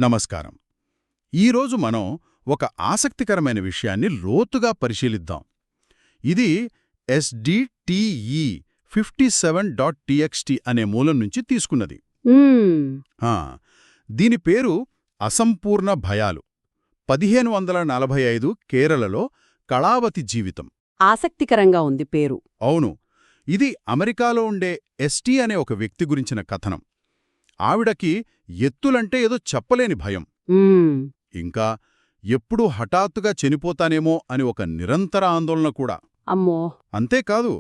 నమస్కారం. ఈరోజు మనం ఒక ఆసక్తికరమైన విషయాన్ని లోతుగా పరిశీలిద్దాం. ఇది SDTE 57.txt అనే మూలం నుంచి తీసుకున్నది. ఆ, దీని పేరు అసంపూర్ణ భయాలు. 1545 కేరళలో కళావతి జీవితం. ఆసక్తికరంగా ఉంది పేరు. అవును, ఇది అమెరికాలో ఉండే ఎస్టీ అనే ఒక వ్యక్తి గురించిన కథనం. ఆవిడకి ఎత్తులంటే ఏదో చెప్పలేని భయం. ఇంకా ఎప్పుడూ హఠాత్తుగా చనిపోతానేమో అని ఒక నిరంతర ఆందోళన కూడా. అమ్మో. అంతేకాదు,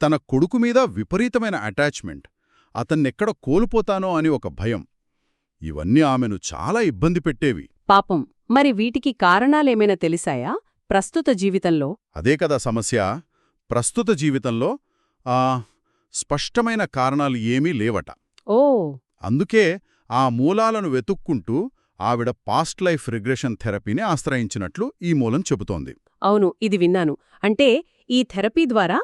తన కొడుకు మీద విపరీతమైన అటాచ్మెంట్, అతన్నెక్కడ కోల్పోతానో అని ఒక భయం. ఇవన్నీ ఆమెను చాలా ఇబ్బంది పెట్టేవి. పాపం. మరి వీటికి కారణాలేమైనా తెలిసాయా ప్రస్తుత జీవితంలో? అదే కదా సమస్య. ప్రస్తుత జీవితంలో స్పష్టమైన కారణాలు ఏమీ లేవట. ఓ. అందుకే ఆ మూలాలను వెతుక్కుంటూ ఆవిడ పాస్ట్ లైఫ్ రిగ్రెషన్ థెరపీని ఆశ్రయించినట్లు ఈ మూలం చెబుతోంది. అవును, ఇది విన్నాను. అంటే ఈ థెరపీ ద్వారా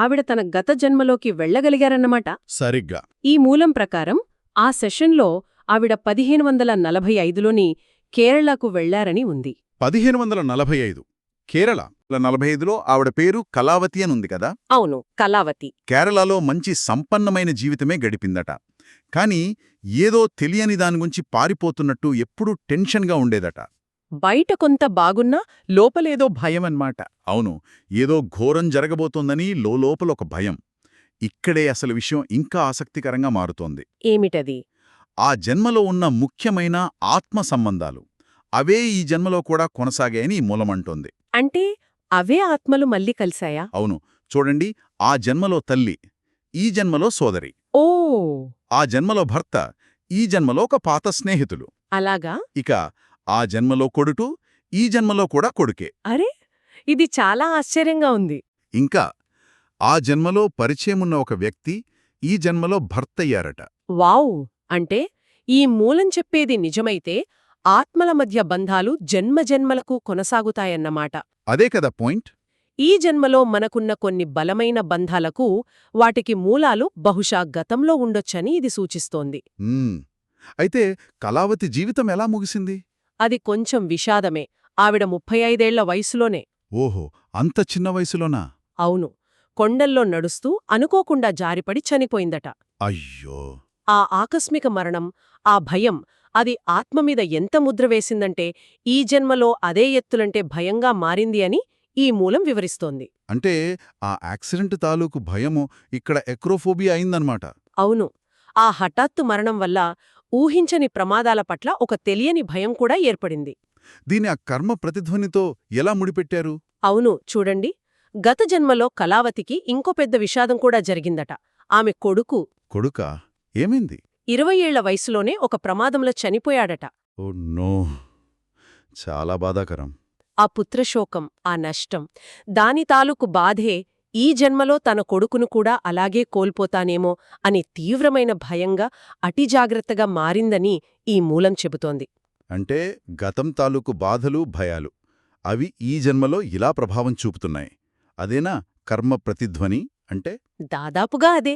ఆవిడ తన గత జన్మలోకి వెళ్లగలిగారన్నమాట. సరిగ్గా. ఈ మూలం ప్రకారం ఆ సెషన్లో ఆవిడ 1545లోని కేరళకు వెళ్లారని ఉంది. 1545 కేరళ. 45లో ఆవిడ పేరు కళావతి అనుంది కదా. అవును, కళావతి. కేరళలో మంచి సంపన్నమైన జీవితమే గడిపిందట. కాని ఏదో తెలియని దాని గురించి పారిపోతున్నట్టు ఎప్పుడూ టెన్షన్గా ఉండేదట. బయట కొంత బాగున్నా లోపలేదో భయమన్మాట. అవును, ఏదో ఘోరం జరగబోతోందని లోపల ఒక భయం. ఇక్కడే అసలు విషయం ఇంకా ఆసక్తికరంగా మారుతోంది. ఏమిటది? ఆ జన్మలో ఉన్న ముఖ్యమైన ఆత్మ సంబంధాలు అవే ఈ జన్మలో కూడా కొనసాగాయని ఈ మూలమంటోంది. అంటే అవే ఆత్మలు మళ్ళీ కలిశాయా? అవును, చూడండి. ఆ జన్మలో తల్లి, ఈ జన్మలో సోదరి. ఓ. ఆ జన్మలో భర్త, ఈ జన్మలో ఒక పాత స్నేహితులు. అలాగా? ఇక ఆ జన్మలో కొడుకు, ఈ జన్మలో కూడా కొడుకే. అరే, ఇది చాలా ఆశ్చర్యంగా ఉంది. ఇంకా ఆ జన్మలో పరిచయమున్న ఒక వ్యక్తి ఈ జన్మలో భర్తయ్యారట. వావ్. అంటే ఈ మూలం చెప్పేది నిజమైతే ఆత్మల మధ్య బంధాలు జన్మజన్మలకు కొనసాగుతాయన్నమాట. అదే కదా పాయింట్. ఈ జన్మలో మనకున్న కొన్ని బలమైన బంధాలకు వాటికి మూలాలు బహుశా గతంలో ఉండొచ్చని ఇది సూచిస్తోంది. అయితే కళావతి జీవితం ఎలా ముగిసింది? అది కొంచెం విషాదమే. ఆవిడ 35 వయసులోనే. ఓహో, అంత చిన్న వయసులోనా? అవును, కొండల్లో నడుస్తూ అనుకోకుండా జారిపడి చనిపోయిందట. అయ్యో. ఆ ఆకస్మిక మరణం, ఆ భయం, అది ఆత్మమీద ఎంత ముద్ర వేసిందంటే ఈ జన్మలో అదే ఎత్తులంటే భయంగా మారింది అని ఈ మూలం వివరిస్తోంది. అంటే ఆ యాక్సిడెంట్ తాలూకు భయము ఇక్కడ ఎక్రోఫోబియా అయిందన్నమాట. అవును, ఆ హఠాత్తు మరణం వల్ల ఊహించని ప్రమాదాల పట్ల ఒక తెలియని భయం కూడా ఏర్పడింది. దీని ఆ కర్మ ప్రతిధ్వనితో ఎలా ముడిపెట్టారు? అవును, చూడండి. గత జన్మలో కళావతికి ఇంకో పెద్ద విషాదం కూడా జరిగిందట. ఆమె కొడుకా? ఏమైంది? 20 ఏళ్ల వయసులోనే ఒక ప్రమాదంలో చనిపోయాడట. ఓ నో, చాలా బాధాకరం. ఆ పుత్రశోకం, ఆ నష్టం, దాని తాలూకు బాధే ఈ జన్మలో తన కొడుకును కూడా అలాగే కోల్పోతానేమో అని తీవ్రమైన భయంగా, అతి జాగ్రత్తగా మారిందని ఈ మూలం చెబుతోంది. అంటే గతం తాలూకు బాధలు, భయాలు అవి ఈ జన్మలో ఇలా ప్రభావం చూపుతున్నాయి. అదేనా కర్మ ప్రతిధ్వని అంటే? దాదాపుగా అదే.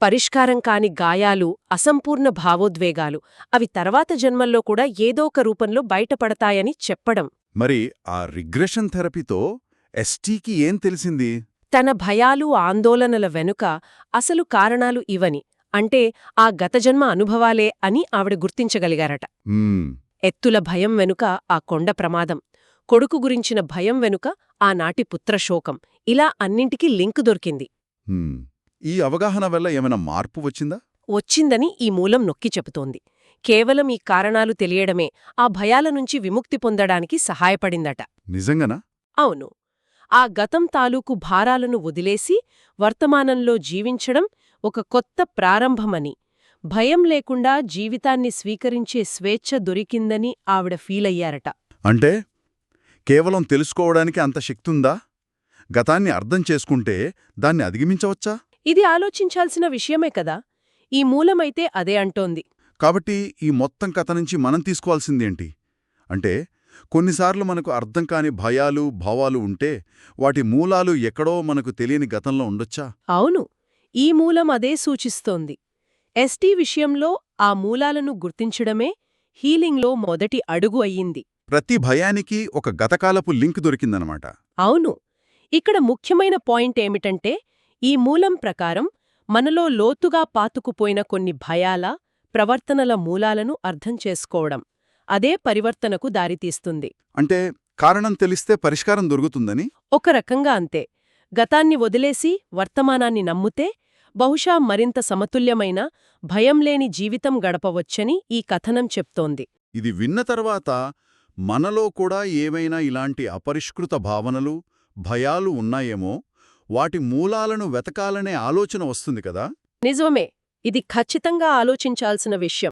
పరిష్కారం కాని గాయాలు, అసంపూర్ణ భావోద్వేగాలు అవి తర్వాత జన్మల్లో కూడా ఏదో ఒక రూపంలో బయటపడతాయని చెప్పడం. మరి ఆ రిగ్రెషన్ థెరపీతో ఎస్టీకి ఏం తెలిసింది? తన భయాలు, ఆందోళనల వెనుక అసలు కారణాలు ఇవని, అంటే ఆ గతజన్మ అనుభవాలే అని ఆవిడ గుర్తించగలిగారట. ఎత్తుల భయం వెనుక ఆ కొండ ప్రమాదం, కొడుకు గురించిన భయం వెనుక ఆనాటి పుత్రశోకం, ఇలా అన్నింటికీ లింకు దొరికింది. ఈ అవగాహన వల్ల ఏమైనా మార్పు వచ్చిందా? వచ్చిందని ఈ మూలం నొక్కి చెబుతోంది. కేవలం ఈ కారణాలు తెలియడమే ఆ భయాల నుంచి విముక్తి పొందడానికి సహాయపడిందట. నిజంగానా? అవును. ఆ గతం తాలూకు భారాలను వదిలేసి వర్తమానంలో జీవించడం ఒక కొత్త ప్రారంభమని, భయం లేకుండా జీవితాన్ని స్వీకరించే స్వేచ్ఛ దొరికిందని ఆవిడ ఫీలయ్యారట. అంటే కేవలం తెలుసుకోవడానికి అంత శక్తుందా? గతాన్ని అర్థం చేసుకుంటే దాన్ని అధిగమించవచ్చా? ఇది ఆలోచించాల్సిన విషయమే కదా. ఈ మూలమైతే అదే అంటోంది. కాబట్టి ఈ మొత్తం కథ నుంచి మనం తీసుకోవాల్సిందేంటి? అంటే కొన్నిసార్లు మనకు అర్థం కాని భయాలు, భావాలు ఉంటే వాటి మూలాలు ఎక్కడో మనకు తెలియని గతంలో ఉండొచ్చా? అవును, ఈ మూలం అదే సూచిస్తోంది. ఎస్టీ విషయంలో ఆ మూలాలను గుర్తించడమే హీలింగ్లో మొదటి అడుగు అయ్యింది. ప్రతి భయానికి ఒక గతకాలపు లింక్ దొరికిందనమాట. అవును. ఇక్కడ ముఖ్యమైన పాయింట్ ఏమిటంటే, ఈ మూలం ప్రకారం మనలో లోతుగా పాతుకుపోయిన కొన్ని భయాల, ప్రవర్తనల మూలాలను అర్థం చేసుకోవడం అదే పరివర్తనకు దారితీస్తుంది. అంటే కారణం తెలిస్తే పరిష్కారం దొరుకుతుందని? ఒక రకంగా అంతే. గతాన్ని వదిలేసి వర్తమానాన్ని నమ్ముతే బహుశా మరింత సమతుల్యమైన, భయంలేని జీవితం గడపవచ్చని ఈ కథనం చెప్తోంది. ఇది విన్న తర్వాత మనలో కూడా ఏవైనా ఇలాంటి అపరిష్కృత భావనలు, భయాలు ఉన్నాయేమో, వాటి మూలాలను వెతకాలనే ఆలోచన వస్తుంది కదా? నిజమే. ఇది ఖచ్చితంగా ఆలోచించాల్సిన విషయం.